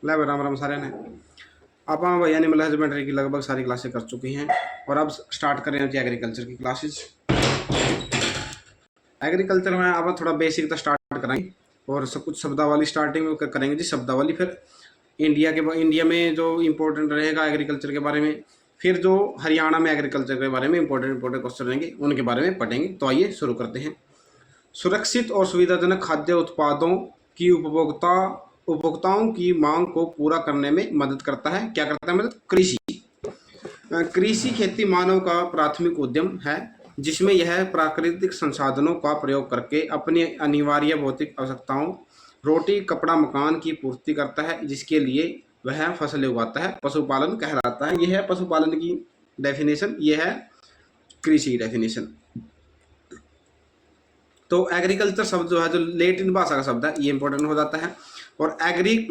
ले राम राम सारे ने। आप भैया एनिमल हस्बेंड्री की लगभग सारी क्लासें कर चुकी हैं और अब स्टार्ट करें जी एग्रीकल्चर की क्लासेस। एग्रीकल्चर में अब थोड़ा बेसिक तो स्टार्ट कराएंगे और सब कुछ शब्दावली स्टार्टिंग में करेंगे जी शब्दावली। फिर इंडिया में जो इम्पोर्टेंट रहेगा एग्रीकल्चर के बारे में, फिर जो हरियाणा में एग्रीकल्चर के बारे में इम्पोर्टेंट क्वेश्चन रहेंगे उनके बारे में पढ़ेंगे। तो आइए शुरू करते हैं। सुरक्षित और सुविधाजनक खाद्य उत्पादों की उपभोक्ताओं की मांग को पूरा करने में मदद करता है। क्या करता है मदद? कृषि। कृषि खेती मानव का प्राथमिक उद्यम है जिसमें यह प्राकृतिक संसाधनों का प्रयोग करके अपनी अनिवार्य भौतिक आवश्यकताओं रोटी कपड़ा मकान की पूर्ति करता है, जिसके लिए वह फसलें उगाता है। पशुपालन कहलाता है। यह है पशुपालन की डेफिनेशन, यह है कृषि डेफिनेशन। तो एग्रीकल्चर शब्द जो है, जो लेटिन भाषा का शब्द है, ये इंपॉर्टेंट हो जाता है। और एग्रिक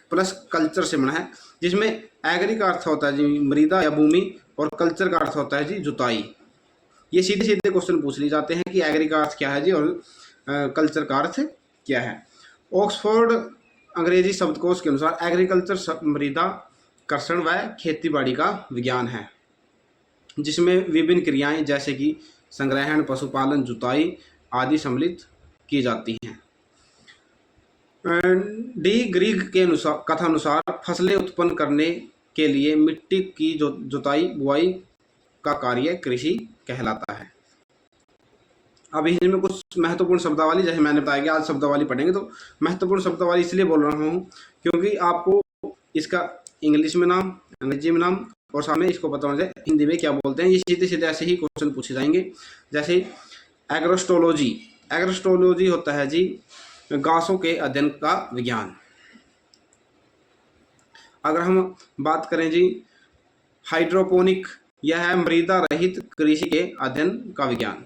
प्लस कल्चर से बना है, जिसमें एग्री का अर्थ होता है जी मृदा या भूमि और कल्चर का अर्थ होता है जी जुताई। ये सीधे सीधे क्वेश्चन पूछ लिए जाते हैं कि एग्री का अर्थ क्या है जी और कल्चर का अर्थ क्या है। ऑक्सफोर्ड अंग्रेजी शब्दकोश के अनुसार एग्रीकल्चर मृदा कर्षण व खेतीबाड़ी का विज्ञान है जिसमें विभिन्न क्रियाएं जैसे कि संग्रहण पशुपालन जुताई आदि सम्मिलित की जाती हैं। डी ग्रीग के अनुसार कथानुसार फसलें उत्पन्न करने के लिए मिट्टी की जुताई बुआई का कार्य कृषि कहलाता है। अब इसमें कुछ महत्वपूर्ण शब्दावली, जैसे मैंने बताया कि आज शब्दावली पढ़ेंगे, तो महत्वपूर्ण शब्दावली इसलिए बोल रहा हूँ क्योंकि आपको इसका इंग्लिश में नाम, अंग्रेजी में नाम और सामने इसको पता होना चाहिए हिंदी में क्या बोलते हैं। ये सीधे सीधे ऐसे ही क्वेश्चन पूछे जाएंगे। जैसे एग्रोस्टोलॉजी, एग्रोस्टोलॉजी होता है जी घासों के अध्ययन का विज्ञान। अगर हम बात करें जी हाइड्रोपोनिक, यह है मृदा रहित कृषि के अध्ययन का विज्ञान।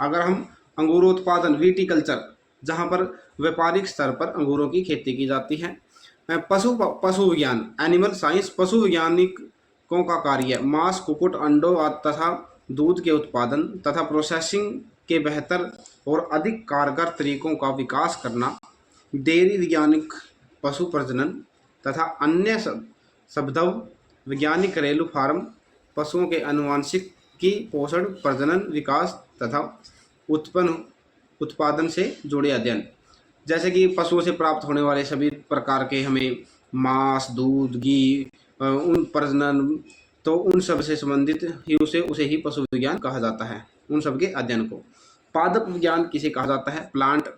अगर हम अंगूरोत्पादन विटीकल्चर, जहां पर व्यापारिक स्तर पर अंगूरों की खेती की जाती है। पशु विज्ञान एनिमल साइंस, पशु वैज्ञानिकों का कार्य मांस कुक्कुट अंडों तथा दूध के उत्पादन तथा प्रोसेसिंग के बेहतर और अधिक कारगर तरीकों का विकास करना। डेयरी वैज्ञानिक पशु प्रजनन तथा अन्य संबद्ध वैज्ञानिक घरेलू फार्म पशुओं के आनुवंशिक की पोषण प्रजनन विकास तथा उत्पादन से जुड़े अध्ययन, जैसे कि पशुओं से प्राप्त होने वाले सभी प्रकार के हमें मांस दूध घी उन प्रजनन, तो उन सब से संबंधित ही उसे ही पशु विज्ञान कहा जाता है, उन सब के अध्ययन को। पादप विज्ञान किसे कहा जाता है? Plant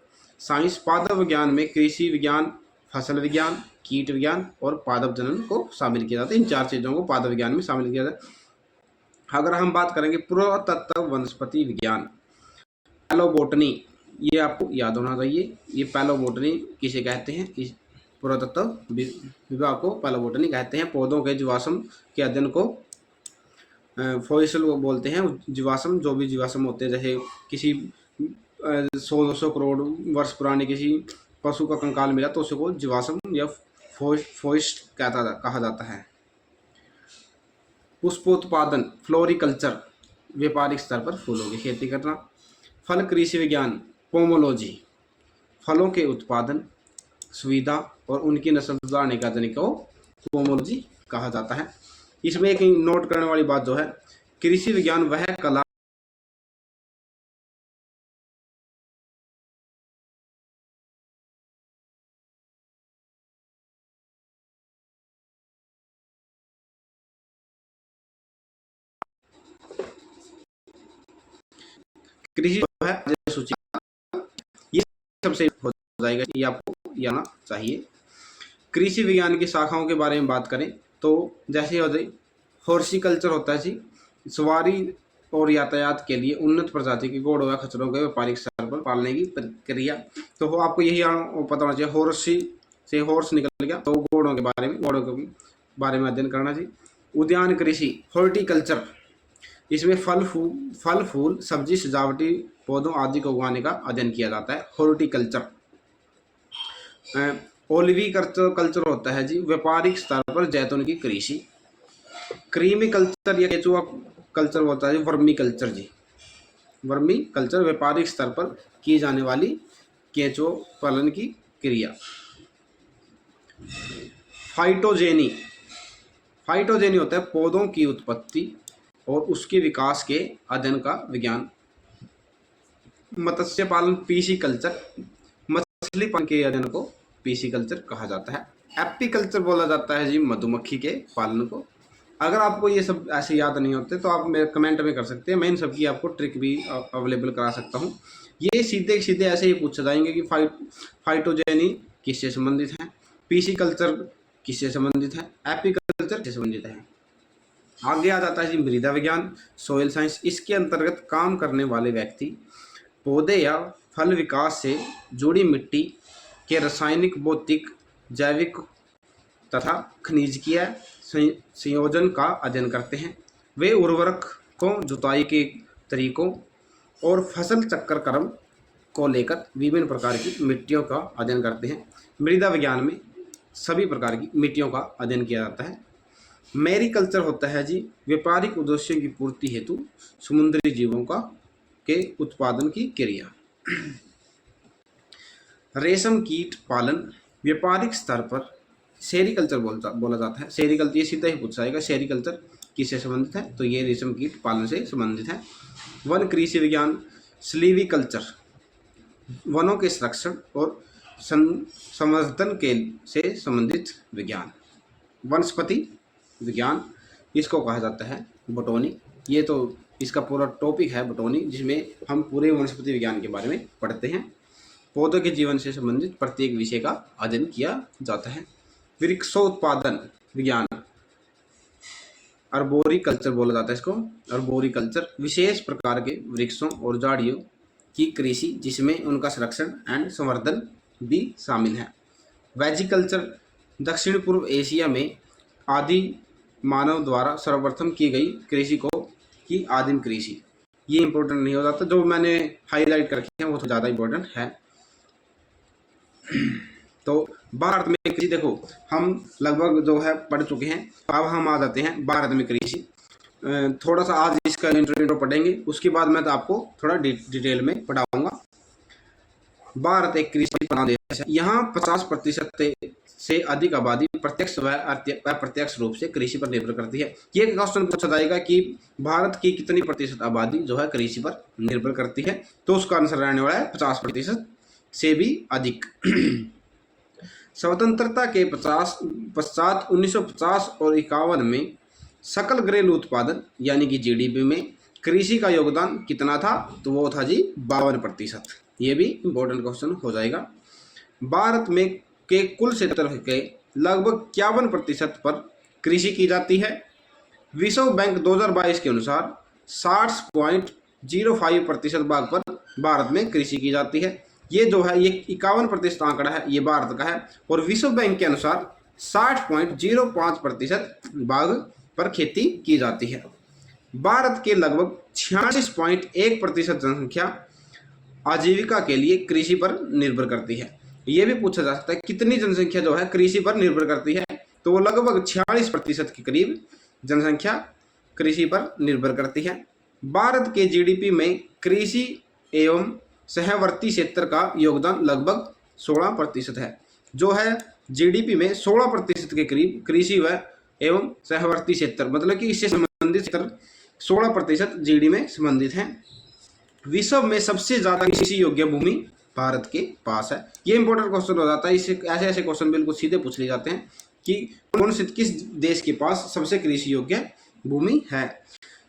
science. पादप विज्ञान में कृषि विज्ञान फसल विज्ञान कीट विज्ञान और पादप जनन को शामिल किया जाता है। इन चार चीज़ों को पादप विज्ञान में शामिल किया जाता है। अगर हम बात करेंगे पुरातत्व वनस्पति विज्ञान, पैलोबोटनी, ये आपको याद होना चाहिए। ये पैलोबोटनी किसे कहते हैं? इस पुरातत्व विभाग को पैलोबोटनी कहते हैं। पौधों के जीवाश्म के अध्ययन को फॉसिल बोलते हैं। जीवाश्म, जो भी जीवाश्म होते हैं, जैसे किसी 100-200 करोड़ वर्ष पुराने किसी पशु का कंकाल मिला तो उसको जीवाश्म या फॉसिल कहा जाता है। पुष्पोत्पादन फ्लोरिकल्चर, व्यापारिक स्तर पर फूलों की खेती करना। फल कृषि विज्ञान पोमोलॉजी, फलों के उत्पादन सुविधा और उनकी नस्ल सुधारने का तरीका को पोमोलॉजी कहा जाता है। इसमें एक नोट करने वाली बात जो है, कृषि विज्ञान वह कला कृषि जो है सूची, ये सबसे हो जाएगा, ये आपको आना चाहिए। कृषि विज्ञान की शाखाओं के बारे में बात करें तो जैसे हॉर्टिकल्चर होता है जी सवारी और यातायात के लिए उन्नत प्रजाति के घोड़ों या खच्चरों के व्यापारिक स्तर पर पालने की प्रक्रिया। तो आपको यही पता होना चाहिए, हॉर्सी से हॉर्स निकल गया तो घोड़ों के बारे में अध्ययन करना चाहिए। उद्यान कृषि हॉर्टिकल्चर, इसमें फल फूल सब्जी सजावटी पौधों आदि को उगाने का अध्ययन किया जाता है, हॉर्टिकल्चर। ओलिवी कल्चर होता है जी व्यापारिक स्तर पर जैतून की कृषि। क्रीमी कल्चर या केचुआ कल्चर होता है वर्मी कल्चर जी, वर्मी कल्चर व्यापारिक स्तर पर की जाने वाली केचुआ पालन की क्रिया। फाइटोजेनी, फाइटोजेनी होता है पौधों की उत्पत्ति और उसके विकास के अध्ययन का विज्ञान। मत्स्य पालन पीसी कल्चर, मछली पालन के अध्ययन को पीसी कल्चर कहा जाता है। एपीकल्चर बोला जाता है जी मधुमक्खी के पालन को। अगर आपको ये सब ऐसे याद नहीं होते तो आप मेरे कमेंट में कर सकते हैं, मैं इन सब की आपको ट्रिक भी अवेलेबल करा सकता हूँ। ये सीधे सीधे ऐसे ही पूछे जाएंगे कि फाइटोजेनी किससे संबंधित है, पीसी कल्चर किससे संबंधित है, एपीकल्चर किससे संबंधित है। आगे आ जाता है जी मृदा विज्ञान, सॉइल साइंस। इसके अंतर्गत काम करने वाले व्यक्ति पौधे या फल विकास से जुड़ी मिट्टी के रासायनिक, भौतिक, जैविक तथा खनिजकीय संयोजन का अध्ययन करते हैं। वे उर्वरकों, जुताई के तरीकों और फसल चक्र क्रम को लेकर विभिन्न प्रकार की मिट्टियों का अध्ययन करते हैं। मृदा विज्ञान में सभी प्रकार की मिट्टियों का अध्ययन किया जाता है। मैरीकल्चर होता है जी व्यापारिक उद्देश्यों की पूर्ति हेतु समुद्री जीवों का के उत्पादन की क्रिया। रेशम कीट पालन व्यापारिक स्तर पर सेरीकल्चर बोला जाता है। सेरीकल्चर ये सीधा ही पूछा जाएगा, सेरीकल्चर किससे संबंधित है, तो ये रेशम कीट पालन से संबंधित है। वन कृषि विज्ञान सिल्वीकल्चर वनों के संरक्षण और संवर्धन के से संबंधित विज्ञान। वनस्पति विज्ञान इसको कहा जाता है बोटनी। ये तो इसका पूरा टॉपिक है बोटनी, जिसमें हम पूरे वनस्पति विज्ञान के बारे में पढ़ते हैं। पौधों के जीवन से संबंधित प्रत्येक विषय का अध्ययन किया जाता है। वृक्षोत्पादन विज्ञान अर्बोरिकल्चर बोला जाता है इसको। अर्बोरिकल्चर विशेष प्रकार के वृक्षों और झाड़ियों की कृषि जिसमें उनका संरक्षण एंड संवर्धन भी शामिल है। वेजिकल्चर दक्षिण पूर्व एशिया में आदि मानव द्वारा सर्वप्रथम की गई कृषि को की आदिम कृषि। ये इंपॉर्टेंट नहीं हो जाता, जो मैंने हाईलाइट कर रखे हैं वो तो ज़्यादा इंपॉर्टेंट है। तो भारत में कृषि देखो हम लगभग जो है पढ़ चुके हैं। अब हम आ जाते हैं भारत में कृषि। थोड़ा सा आज इसका इंट्रो पढ़ेंगे, उसके बाद मैं तो आपको थोड़ा डिटेल में पढ़ाऊंगा। भारत एक कृषि प्रधान देश है। यहाँ 50% से अधिक आबादी प्रत्यक्ष व अप्रत्यक्ष रूप से कृषि पर निर्भर करती है। ये क्वेश्चन पूछा जाएगा कि भारत की कितनी प्रतिशत आबादी जो है कृषि पर निर्भर करती है, तो उसका आंसर रहने वाला है 50% से भी अधिक। स्वतंत्रता के पश्चात 1950 और 51 में सकल घरेलू उत्पादन यानी कि जीडीपी में कृषि का योगदान कितना था, तो वो था जी 52%। ये भी इम्पोर्टेंट क्वेश्चन हो जाएगा। भारत में के कुल क्षेत्र के लगभग 51% पर कृषि की जाती है। विश्व बैंक 2022 के अनुसार 60.05% भाग पर भारत में कृषि की जाती है। ये जो है ये 51% आंकड़ा है, ये भारत का है। और विश्व बैंक के अनुसार 60.05% भाग पर खेती की जाती है। भारत के लगभग 46.1% जनसंख्या आजीविका के लिए कृषि पर निर्भर करती है। ये भी पूछा जा सकता है कितनी जनसंख्या जो है कृषि पर निर्भर करती है, तो वो लगभग 46% के करीब जनसंख्या कृषि पर निर्भर करती है। भारत के जीडीपी में कृषि एवं सहवर्ती क्षेत्र का योगदान लगभग 16% है। जो है जीडीपी में 16% के करीब कृषि व एवं सहवर्ती क्षेत्र, मतलब कि इससे संबंधित क्षेत्र 16% जीडीपी में संबंधित है। विश्व में सबसे ज्यादा कृषि योग्य भूमि भारत के पास है। ये इंपॉर्टेंट क्वेश्चन हो जाता है। इससे ऐसे क्वेश्चन बिल्कुल सीधे पूछ लिए जाते हैं कि कौन से किस देश के पास सबसे कृषि योग्य भूमि है।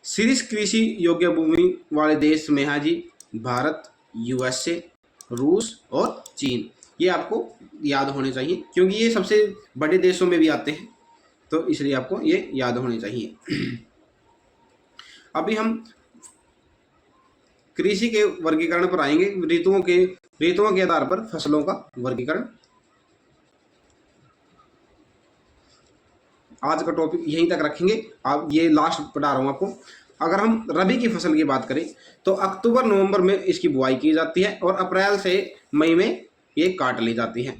शीर्ष कृषि योग्य भूमि वाले देश में है जी भारत, यूएसए, रूस और चीन। ये आपको याद होने चाहिए क्योंकि ये सबसे बड़े देशों में भी आते हैं, तो इसलिए आपको ये याद होने चाहिए। अभी हम कृषि के वर्गीकरण पर आएंगे। ऋतुओं के आधार पर फसलों का वर्गीकरण। आज का टॉपिक यहीं तक रखेंगे। अब ये लास्ट पढ़ा रहा हूँ आपको। अगर हम रबी की फसल की बात करें तो अक्टूबर नवंबर में इसकी बुआई की जाती है और अप्रैल से मई में ये काट ली जाती है।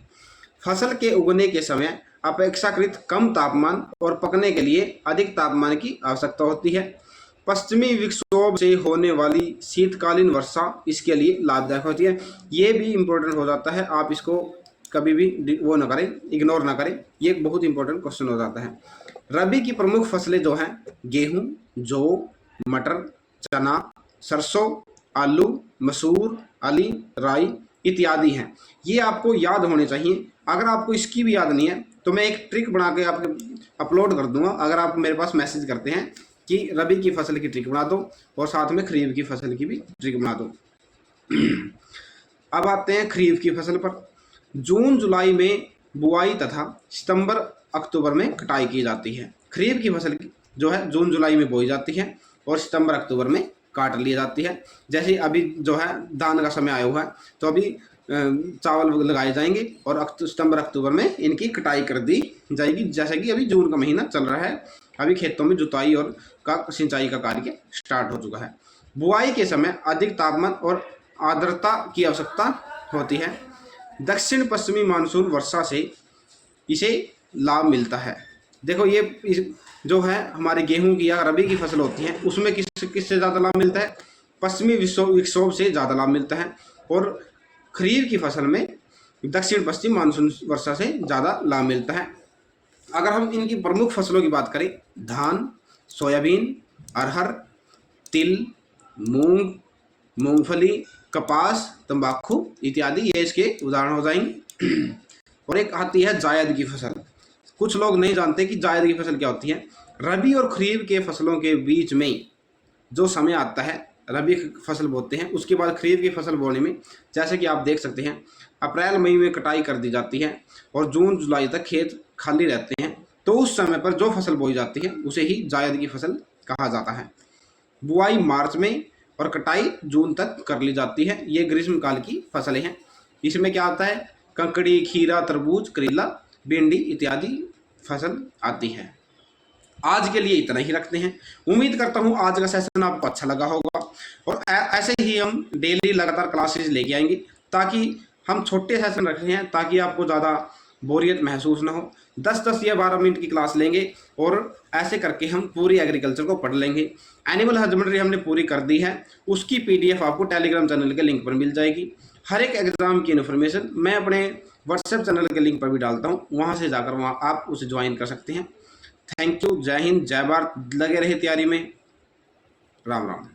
फसल के उगने के समय अपेक्षाकृत कम तापमान और पकने के लिए अधिक तापमान की आवश्यकता होती है। पश्चिमी विक्षोभ से होने वाली शीतकालीन वर्षा इसके लिए लाभदायक होती है। ये भी इम्पोर्टेंट हो जाता है, आप इसको कभी भी वो ना करें, इग्नोर ना करें, ये एक बहुत इंपॉर्टेंट क्वेश्चन हो जाता है। रबी की प्रमुख फसलें जो हैं गेहूं, जौ, मटर, चना, सरसों, आलू, मसूर, अली, राई इत्यादि हैं। ये आपको याद होने चाहिए। अगर आपको इसकी भी याद नहीं है तो मैं एक ट्रिक बना के आपके अपलोड कर दूंगा। अगर आप मेरे पास मैसेज करते हैं कि रबी की फसल की ट्रिक बना दो और साथ में खरीफ की फसल की भी ट्रिक बना दो। अब आते हैं खरीफ की फसल पर। जून जुलाई में बुआई तथा सितंबर अक्टूबर में कटाई की जाती है। खरीफ की फसल जो है जून जुलाई में बोई जाती है और सितंबर अक्टूबर में काट ली जाती है। जैसे अभी जो है धान का समय आया हुआ है तो अभी चावल लगाए जाएंगे और सितंबर अक्टूबर में इनकी कटाई कर दी जाएगी। जैसे कि अभी जून का महीना चल रहा है, अभी खेतों में जुताई और सिंचाई का कार्य स्टार्ट हो चुका है। बुआई के समय अधिक तापमान और आर्द्रता की आवश्यकता होती है। दक्षिण पश्चिमी मानसून वर्षा से इसे लाभ मिलता है। देखो ये जो है हमारे गेहूं की या रबी की फसल होती है उसमें किससे ज़्यादा लाभ मिलता है? पश्चिमी विक्षोभ से ज़्यादा लाभ मिलता है। और खरीफ की फसल में दक्षिण पश्चिम मानसून वर्षा से ज़्यादा लाभ मिलता है। अगर हम इनकी प्रमुख फसलों की बात करें, धान, सोयाबीन, अरहर, तिल, मूंग, मूंगफली, कपास, तंबाकू इत्यादि ये इसके उदाहरण हो जाएंगे। और एक आती है जायद की फसल। कुछ लोग नहीं जानते कि जायद की फसल क्या होती है। रबी और खरीफ के फसलों के बीच में जो समय आता है, रबी की फसल बोते हैं उसके बाद खरीफ की फसल बोने में, जैसे कि आप देख सकते हैं अप्रैल मई में कटाई कर दी जाती है और जून जुलाई तक खेत खाली रहते हैं। तो उस समय पर जो फसल बोई जाती है उसे ही जायद की फसल कहा जाता है। बुआई मार्च में और कटाई जून तक कर ली जाती है। ये ग्रीष्मकाल की फसलें हैं। इसमें क्या आता है? ककड़ी, खीरा, तरबूज, करेला, भिंडी इत्यादि फसल आती है। आज के लिए इतना ही रखते हैं। उम्मीद करता हूँ आज का सेशन आपको अच्छा लगा होगा और ऐसे ही हम डेली लगातार क्लासेस लेके आएंगे ताकि हम छोटे सेशन रख रहे हैं ताकि आपको ज़्यादा बोरियत महसूस ना हो। 10-10 या 12 मिनट की क्लास लेंगे और ऐसे करके हम पूरी एग्रीकल्चर को पढ़ लेंगे। एनिमल हस्बेंड्री हमने पूरी कर दी है, उसकी PDF आपको टेलीग्राम चैनल के लिंक पर मिल जाएगी। हर एक एग्ज़ाम की इन्फॉर्मेशन मैं अपने व्हाट्सएप चैनल के लिंक पर भी डालता हूँ, वहाँ से जाकर वहाँ आप उसे ज्वाइन कर सकते हैं। Thank you. जय हिंद, जय भारत। लगे रहे तैयारी में। राम राम।